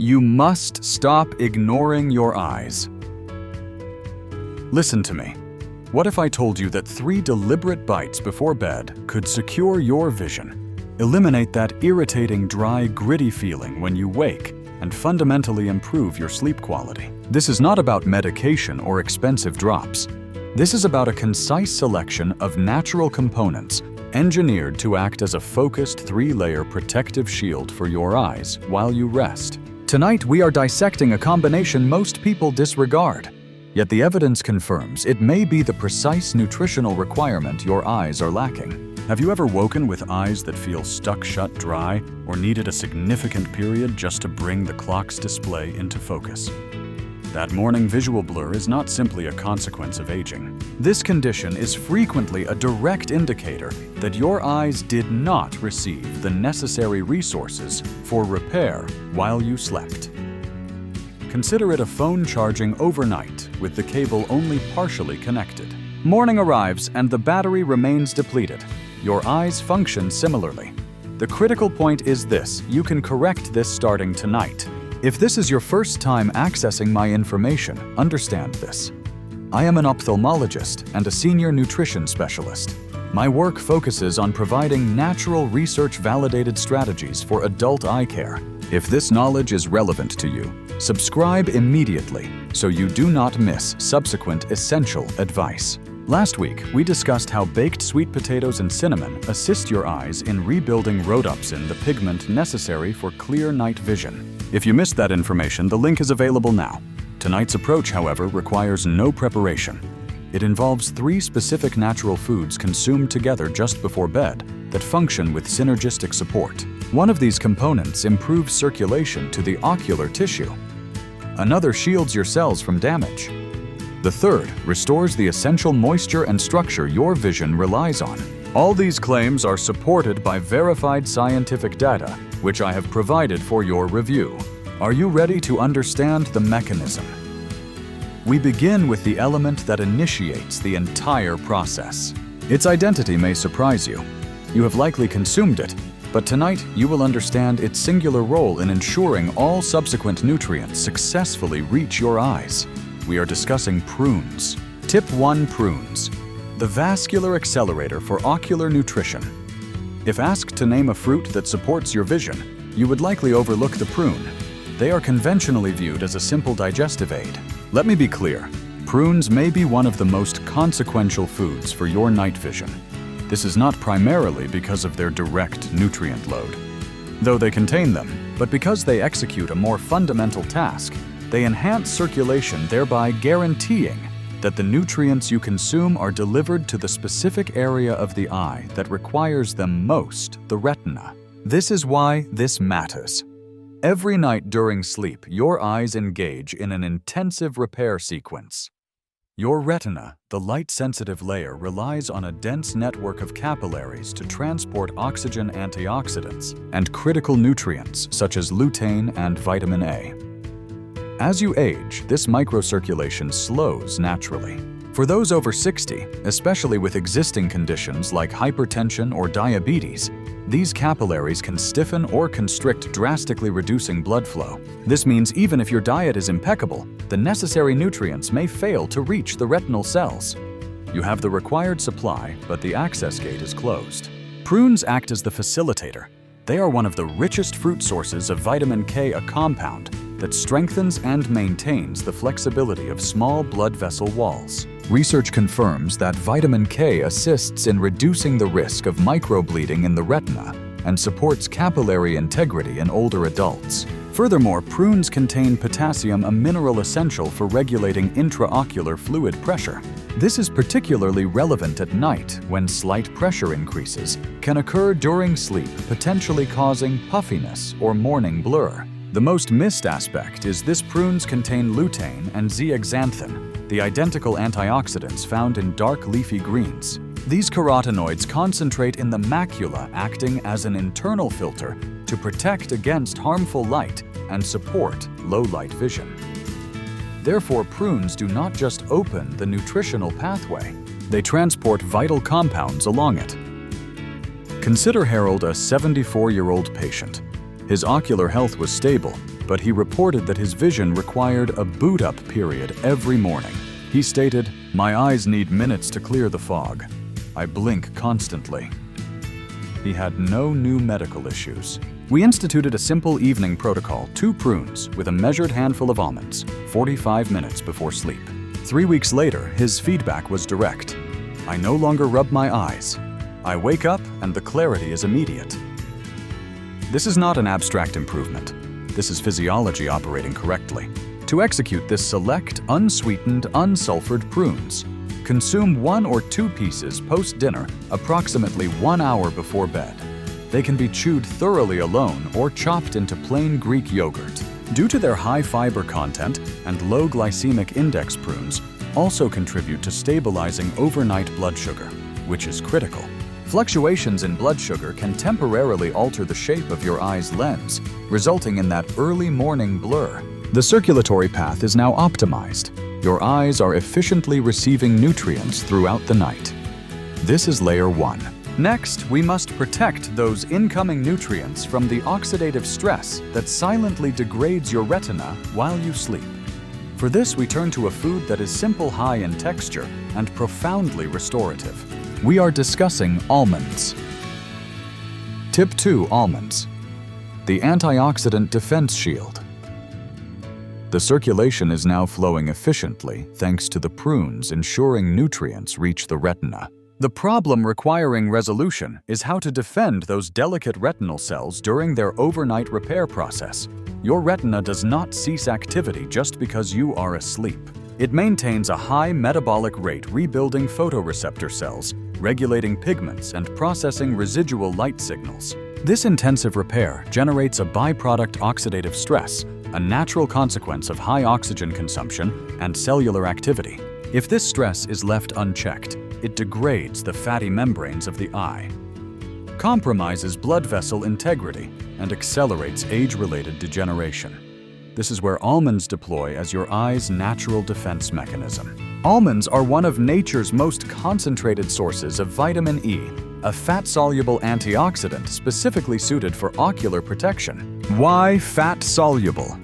You must stop ignoring your eyes. Listen to me. What if I told you that 3 deliberate bites before bed could secure your vision, eliminate that irritating, dry, gritty feeling when you wake, and fundamentally improve your sleep quality? This is not about medication or expensive drops. This is about a concise selection of natural components engineered to act as a focused 3-layer protective shield for your eyes while you rest. Tonight, we are dissecting a combination most people disregard. Yet the evidence confirms it may be the precise nutritional requirement your eyes are lacking. Have you ever woken with eyes that feel stuck shut dry or needed a significant period just to bring the clock's display into focus? That morning visual blur is not simply a consequence of aging. This condition is frequently a direct indicator that your eyes did not receive the necessary resources for repair while you slept. Consider it a phone charging overnight with the cable only partially connected. Morning arrives and the battery remains depleted. Your eyes function similarly. The critical point is this: you can correct this starting tonight. If this is your first time accessing my information, understand this. I am an ophthalmologist and a senior nutrition specialist. My work focuses on providing natural, research-validated strategies for adult eye care. If this knowledge is relevant to you, subscribe immediately so you do not miss subsequent essential advice. Last week, we discussed how baked sweet potatoes and cinnamon assist your eyes in rebuilding rhodopsin, the pigment necessary for clear night vision. If you missed that information, the link is available now. Tonight's approach, however, requires no preparation. It involves 3 specific natural foods consumed together just before bed that function with synergistic support. One of these components improves circulation to the ocular tissue. Another shields your cells from damage. The third restores the essential moisture and structure your vision relies on. All these claims are supported by verified scientific data, which I have provided for your review. Are you ready to understand the mechanism? We begin with the element that initiates the entire process. Its identity may surprise you. You have likely consumed it, but tonight you will understand its singular role in ensuring all subsequent nutrients successfully reach your eyes. We are discussing prunes. Tip 1: Prunes, the vascular accelerator for ocular nutrition. If asked to name a fruit that supports your vision, you would likely overlook the prune. They are conventionally viewed as a simple digestive aid. Let me be clear, prunes may be one of the most consequential foods for your night vision. This is not primarily because of their direct nutrient load, though they contain them, but because they execute a more fundamental task. They enhance circulation, thereby guaranteeing that the nutrients you consume are delivered to the specific area of the eye that requires them most, the retina. This is why this matters. Every night during sleep, your eyes engage in an intensive repair sequence. Your retina, the light-sensitive layer, relies on a dense network of capillaries to transport oxygen, antioxidants, and critical nutrients such as lutein and vitamin A. As you age, this microcirculation slows naturally. For those over 60, especially with existing conditions like hypertension or diabetes, these capillaries can stiffen or constrict, drastically reducing blood flow. This means even if your diet is impeccable, the necessary nutrients may fail to reach the retinal cells. You have the required supply, but the access gate is closed. Prunes act as the facilitator. They are one of the richest fruit sources of vitamin K, a compound that strengthens and maintains the flexibility of small blood vessel walls. Research confirms that vitamin K assists in reducing the risk of microbleeding in the retina and supports capillary integrity in older adults. Furthermore, prunes contain potassium, a mineral essential for regulating intraocular fluid pressure. This is particularly relevant at night when slight pressure increases can occur during sleep, potentially causing puffiness or morning blur. The most missed aspect is this prunes contain lutein and zeaxanthin, the identical antioxidants found in dark leafy greens. These carotenoids concentrate in the macula, acting as an internal filter to protect against harmful light and support low-light vision. Therefore, prunes do not just open the nutritional pathway, they transport vital compounds along it. Consider Harold, a 74-year-old patient. His ocular health was stable, but he reported that his vision required a boot-up period every morning. He stated, "My eyes need minutes to clear the fog. I blink constantly." He had no new medical issues. We instituted a simple evening protocol, 2 prunes with a measured handful of almonds, 45 minutes before sleep. 3 weeks later, his feedback was direct. "I no longer rub my eyes. I wake up and the clarity is immediate." This is not an abstract improvement. This is physiology operating correctly. To execute this, select unsweetened, unsulfured prunes. Consume 1 or 2 pieces post-dinner, approximately 1 hour before bed. They can be chewed thoroughly alone or chopped into plain Greek yogurt. Due to their high fiber content and low glycemic index, prunes also contribute to stabilizing overnight blood sugar, which is critical. Fluctuations in blood sugar can temporarily alter the shape of your eye's lens, resulting in that early morning blur. The circulatory path is now optimized. Your eyes are efficiently receiving nutrients throughout the night. This is layer 1. Next, we must protect those incoming nutrients from the oxidative stress that silently degrades your retina while you sleep. For this, we turn to a food that is simple, high in texture, and profoundly restorative. We are discussing almonds. Tip 2. Almonds. The antioxidant defense shield. The circulation is now flowing efficiently thanks to the prunes, ensuring nutrients reach the retina. The problem requiring resolution is how to defend those delicate retinal cells during their overnight repair process. Your retina does not cease activity just because you are asleep. It maintains a high metabolic rate, rebuilding photoreceptor cells, regulating pigments, and processing residual light signals. This intensive repair generates a byproduct, oxidative stress, a natural consequence of high oxygen consumption and cellular activity. If this stress is left unchecked, it degrades the fatty membranes of the eye, compromises blood vessel integrity, and accelerates age-related degeneration. This is where almonds deploy as your eye's natural defense mechanism. Almonds are one of nature's most concentrated sources of vitamin E, a fat-soluble antioxidant specifically suited for ocular protection. Why fat-soluble?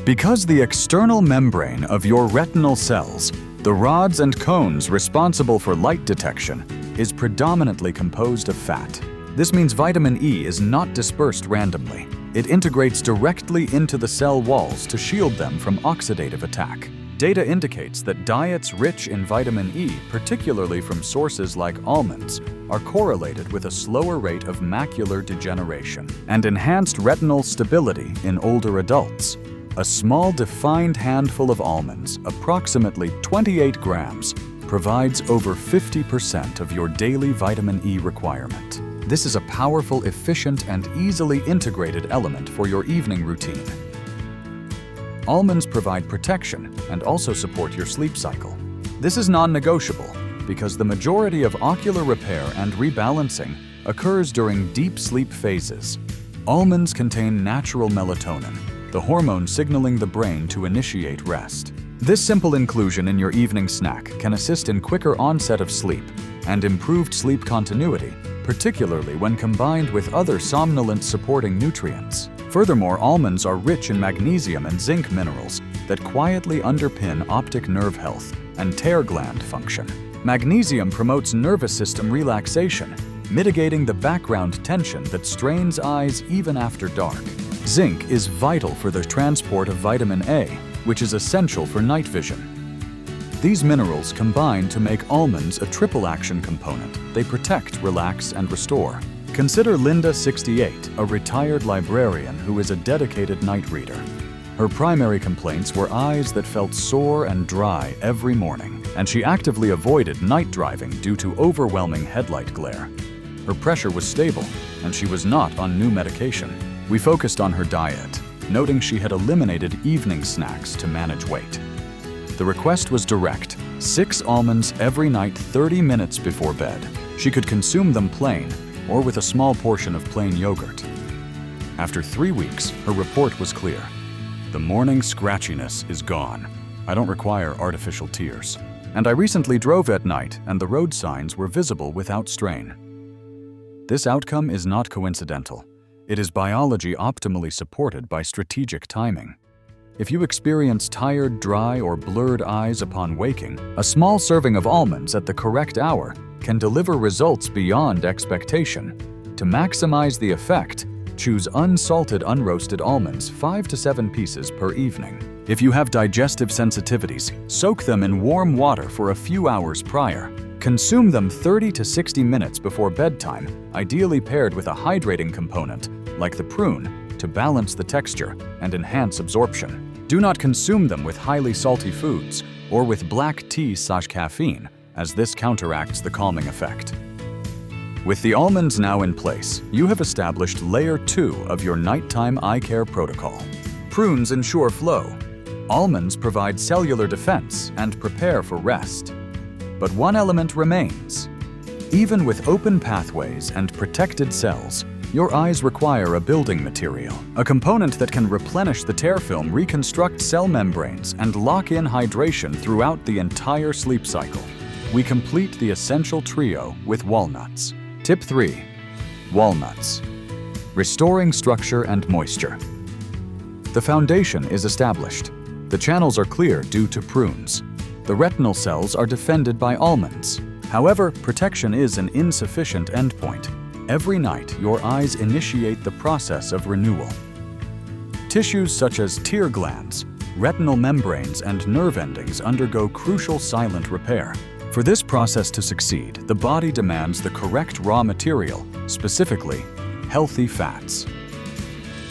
Because the external membrane of your retinal cells, the rods and cones responsible for light detection, is predominantly composed of fat. This means vitamin E is not dispersed randomly. It integrates directly into the cell walls to shield them from oxidative attack. Data indicates that diets rich in vitamin E, particularly from sources like almonds, are correlated with a slower rate of macular degeneration and enhanced retinal stability in older adults. A small defined handful of almonds, approximately 28 grams, provides over 50% of your daily vitamin E requirement. This is a powerful, efficient, and easily integrated element for your evening routine. Almonds provide protection and also support your sleep cycle. This is non-negotiable because the majority of ocular repair and rebalancing occurs during deep sleep phases. Almonds contain natural melatonin, the hormone signaling the brain to initiate rest. This simple inclusion in your evening snack can assist in quicker onset of sleep and improved sleep continuity, particularly when combined with other somnolence-supporting nutrients. Furthermore, almonds are rich in magnesium and zinc minerals that quietly underpin optic nerve health and tear gland function. Magnesium promotes nervous system relaxation, mitigating the background tension that strains eyes even after dark. Zinc is vital for the transport of vitamin A, which is essential for night vision. These minerals combine to make almonds a triple action component. They protect, relax, and restore. Consider Linda, 68, a retired librarian who is a dedicated night reader. Her primary complaints were eyes that felt sore and dry every morning, and she actively avoided night driving due to overwhelming headlight glare. Her pressure was stable, and she was not on new medication. We focused on her diet, noting she had eliminated evening snacks to manage weight. The request was direct: 6 almonds every night 30 minutes before bed. She could consume them plain or with a small portion of plain yogurt. After 3 weeks, her report was clear. The morning scratchiness is gone. I don't require artificial tears. And I recently drove at night and the road signs were visible without strain. This outcome is not coincidental. It is biology optimally supported by strategic timing. If you experience tired, dry, or blurred eyes upon waking, a small serving of almonds at the correct hour can deliver results beyond expectation. To maximize the effect, choose unsalted unroasted almonds 5 to 7 pieces per evening. If you have digestive sensitivities, soak them in warm water for a few hours prior. Consume them 30 to 60 minutes before bedtime, ideally paired with a hydrating component, like the prune, to balance the texture and enhance absorption. Do not consume them with highly salty foods or with black tea/caffeine, as this counteracts the calming effect. With the almonds now in place, you have established layer 2 of your nighttime eye care protocol. Prunes ensure flow. Almonds provide cellular defense and prepare for rest. But one element remains. Even with open pathways and protected cells, your eyes require a building material, a component that can replenish the tear film, reconstruct cell membranes, and lock in hydration throughout the entire sleep cycle. We complete the essential trio with walnuts. Tip 3. Walnuts. Restoring structure and moisture. The foundation is established. The channels are clear due to prunes. The retinal cells are defended by almonds. However, protection is an insufficient endpoint. Every night, your eyes initiate the process of renewal. Tissues such as tear glands, retinal membranes, and nerve endings undergo crucial silent repair. For this process to succeed, the body demands the correct raw material, specifically, healthy fats.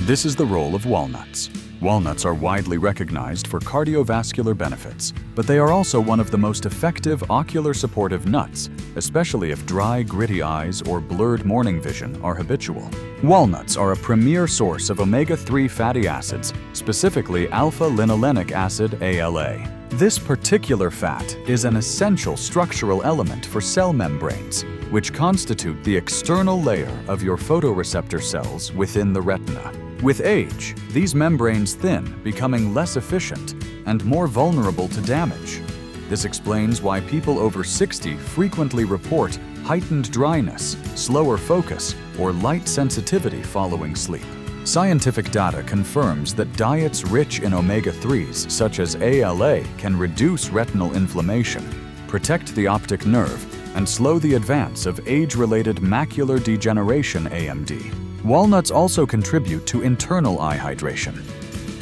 This is the role of walnuts. Walnuts are widely recognized for cardiovascular benefits, but they are also one of the most effective ocular supportive nuts, especially if dry, gritty eyes or blurred morning vision are habitual. Walnuts are a premier source of omega-3 fatty acids, specifically alpha-linolenic acid (ALA). This particular fat is an essential structural element for cell membranes, which constitute the external layer of your photoreceptor cells within the retina. With age, these membranes thin, becoming less efficient and more vulnerable to damage. This explains why people over 60 frequently report heightened dryness, slower focus, or light sensitivity following sleep. Scientific data confirms that diets rich in omega-3s such as ALA can reduce retinal inflammation, protect the optic nerve, and slow the advance of age-related macular degeneration (AMD). Walnuts also contribute to internal eye hydration.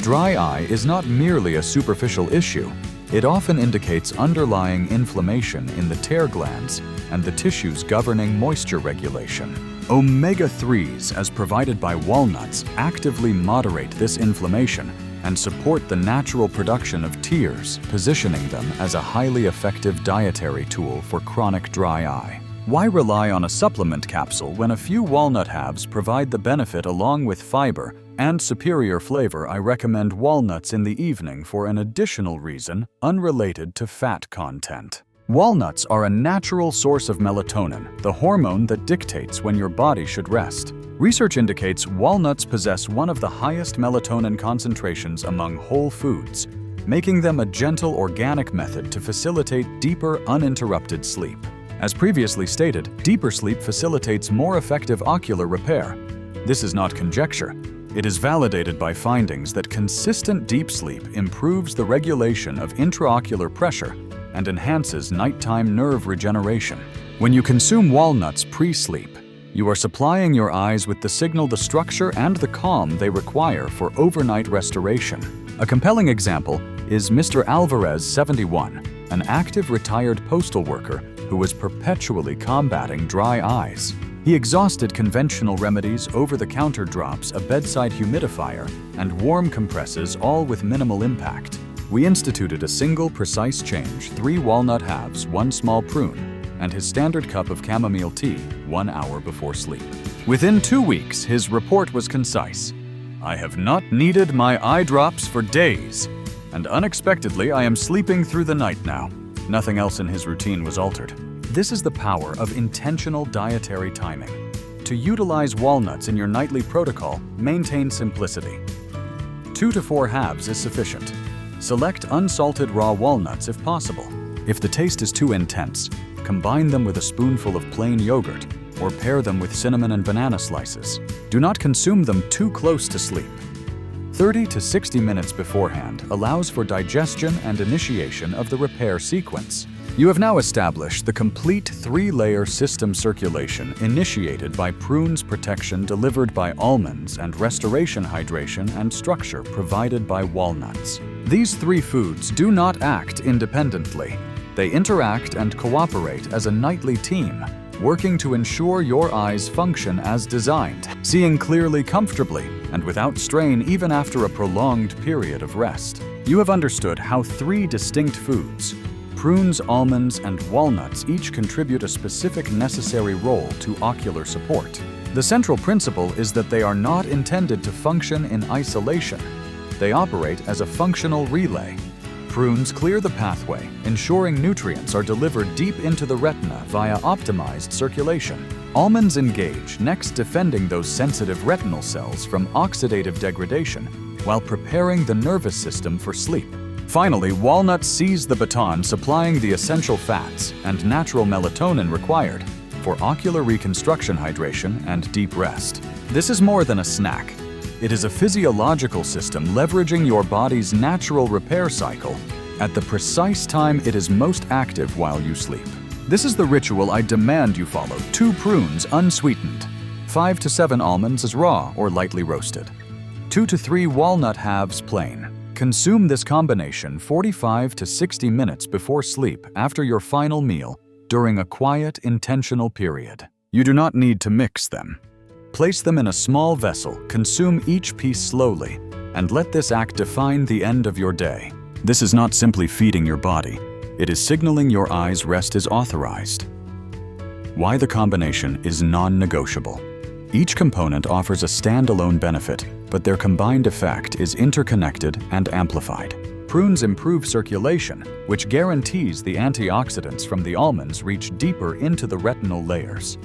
Dry eye is not merely a superficial issue. It often indicates underlying inflammation in the tear glands and the tissues governing moisture regulation. Omega-3s, as provided by walnuts, actively moderate this inflammation and support the natural production of tears, positioning them as a highly effective dietary tool for chronic dry eye. Why rely on a supplement capsule when a few walnut halves provide the benefit along with fiber and superior flavor? I recommend walnuts in the evening for an additional reason unrelated to fat content. Walnuts are a natural source of melatonin, the hormone that dictates when your body should rest. Research indicates walnuts possess one of the highest melatonin concentrations among whole foods, making them a gentle organic method to facilitate deeper, uninterrupted sleep. As previously stated, deeper sleep facilitates more effective ocular repair. This is not conjecture. It is validated by findings that consistent deep sleep improves the regulation of intraocular pressure and enhances nighttime nerve regeneration. When you consume walnuts pre-sleep, you are supplying your eyes with the signal, the structure, and the calm they require for overnight restoration. A compelling example is Mr. Alvarez, 71, an active retired postal worker who was perpetually combating dry eyes. He exhausted conventional remedies, over-the-counter drops, a bedside humidifier, and warm compresses, all with minimal impact. We instituted a single precise change: 3 walnut halves, 1 small prune, and his standard cup of chamomile tea 1 hour before sleep. Within 2 weeks, his report was concise. "I have not needed my eye drops for days, and unexpectedly I am sleeping through the night now." Nothing else in his routine was altered. This is the power of intentional dietary timing. To utilize walnuts in your nightly protocol, maintain simplicity. 2 to 4 halves is sufficient. Select unsalted raw walnuts if possible. If the taste is too intense, combine them with a spoonful of plain yogurt or pair them with cinnamon and banana slices. Do not consume them too close to sleep. 30 to 60 minutes beforehand allows for digestion and initiation of the repair sequence. You have now established the complete 3-layer system circulation initiated by Prunes protection delivered by Almonds and restoration hydration and structure provided by Walnuts. These 3 foods do not act independently. They interact and cooperate as a nightly team, working to ensure your eyes function as designed, seeing clearly comfortably and without strain even after a prolonged period of rest. You have understood how 3 distinct foods, Prunes, almonds, and walnuts, each contribute a specific necessary role to ocular support. The central principle is that they are not intended to function in isolation. They operate as a functional relay. Prunes clear the pathway, ensuring nutrients are delivered deep into the retina via optimized circulation. Almonds engage, next defending those sensitive retinal cells from oxidative degradation while preparing the nervous system for sleep. Finally, walnuts seize the baton, supplying the essential fats and natural melatonin required for ocular reconstruction, hydration, and deep rest. This is more than a snack. It is a physiological system leveraging your body's natural repair cycle at the precise time it is most active while you sleep. This is the ritual I demand you follow. 2 prunes unsweetened, 5 to 7 almonds as raw or lightly roasted, 2 to 3 walnut halves plain. Consume this combination 45 to 60 minutes before sleep after your final meal during a quiet, intentional period. You do not need to mix them. Place them in a small vessel, consume each piece slowly, and let this act define the end of your day. This is not simply feeding your body. It is signaling your eyes rest is authorized. Why the combination is non-negotiable. Each component offers a standalone benefit, but their combined effect is interconnected and amplified. Prunes improve circulation, which guarantees the antioxidants from the almonds reach deeper into the retinal layers.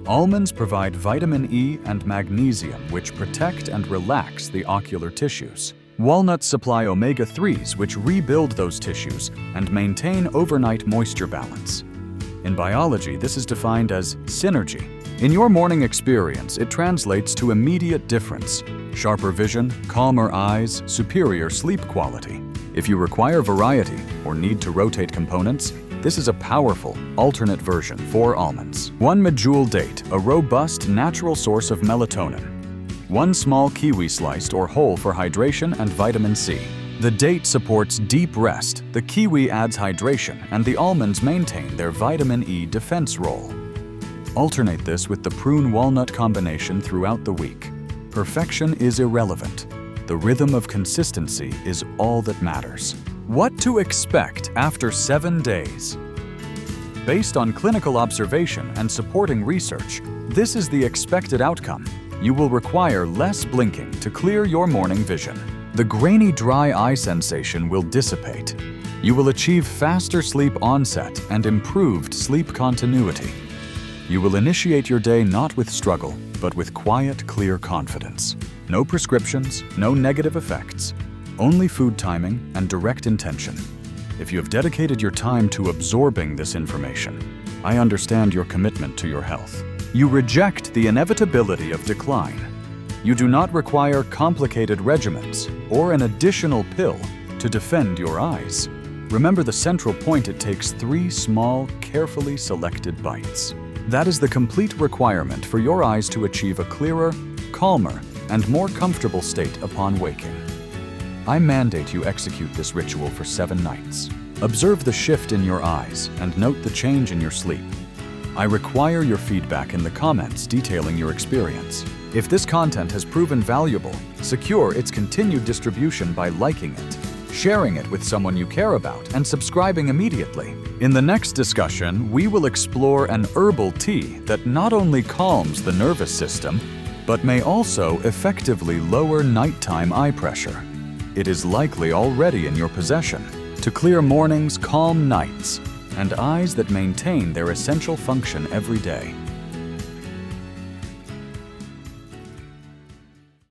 Almonds provide vitamin E and magnesium, which protect and relax the ocular tissues. Walnuts supply omega-3s, which rebuild those tissues and maintain overnight moisture balance. In biology, this is defined as synergy. In your morning experience, it translates to immediate difference: sharper vision, calmer eyes, superior sleep quality. If you require variety or need to rotate components, this is a powerful, alternate version for almonds. 1 medjool date, a robust, natural source of melatonin. 1 small kiwi sliced or whole for hydration and vitamin C. The date supports deep rest, the kiwi adds hydration, and the almonds maintain their vitamin E defense role. Alternate this with the prune-walnut combination throughout the week. Perfection is irrelevant. The rhythm of consistency is all that matters. What to expect after 7 days? Based on clinical observation and supporting research, this is the expected outcome. You will require less blinking to clear your morning vision. The grainy, dry eye sensation will dissipate. You will achieve faster sleep onset and improved sleep continuity. You will initiate your day not with struggle, but with quiet, clear confidence. No prescriptions, no negative effects, only food timing and direct intention. If you have dedicated your time to absorbing this information, I understand your commitment to your health. You reject the inevitability of decline. You do not require complicated regimens or an additional pill to defend your eyes. Remember the central point: it takes 3 small, carefully selected bites. That is the complete requirement for your eyes to achieve a clearer, calmer, and more comfortable state upon waking. I mandate you execute this ritual for 7 nights. Observe the shift in your eyes and note the change in your sleep. I require your feedback in the comments detailing your experience. If this content has proven valuable, secure its continued distribution by liking it, sharing it with someone you care about, and subscribing immediately. In the next discussion, we will explore an herbal tea that not only calms the nervous system, but may also effectively lower nighttime eye pressure. It is likely already in your possession to clear mornings, calm nights, and eyes that maintain their essential function every day.